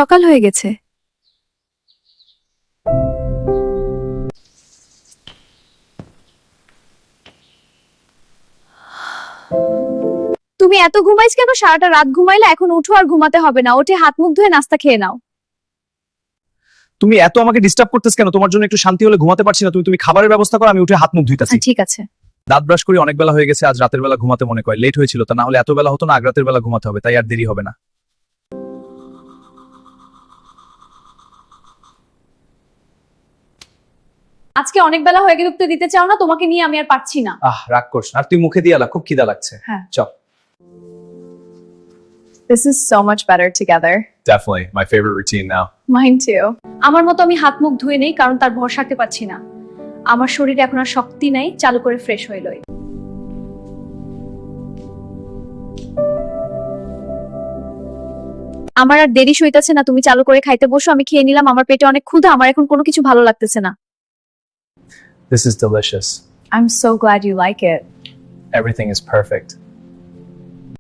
সকাল হয়ে গেছে। তুমি এত ঘুমাইছ কেন? সারাটা রাত ঘুমাইলে, এখন উঠো আর ঘুমাতে হবে না। ওঠে হাত মুখ ধুয়ে নাস্তা খেয়ে নাও। তুমি এত আমাকে ডিস্টার্ব করতেছ কেন? তোমার জন্য একটু শান্তি হলে ঘুমাতে পারছি না। তুমি খাবারের ব্যবস্থা করো, আমি উঠে হাত মুখ ধুইতাছি। ঠিক আছে। দাঁত ব্রাশ করি, অনেক বেলা হয়ে গেছে। আজ রাতের বেলা ঘুমাতে মনে করে লেট হয়েছিল, তা না হলে এত বেলা হতো না। আগ রাতের বেলা ঘুমাতে হবে, তাই আর দেরি হবে না। আজকে অনেক বেলা হয়ে গেলে উঠতে দিতে চাও না? তোমাকে নিয়ে আমি আর পারছি না। রাগ করছ না। আর তুই মুখে দিয়ে আলা, খুব খিদা লাগছে। হ্যাঁ। চল। This is so much better together. Definitely my favorite routine now. Mine too. আমার মতো আমি হাত মুখ ধুয়ে নেই, কারণ তার ভর সারতে পারছি না। আমার শরীরে এখন আর শক্তি নাই। চালু করে ফ্রেশ হয়ে লই। আমার আর দেরি সইতাছে না। তুমি চালু করে খাইতে বসো, আমি খেয়ে নিলাম। আমার পেটে অনেক ক্ষুধা, আমার এখন কোনো কিছু ভালো লাগতেছে না। This is delicious. I'm so glad you like it. Everything is perfect.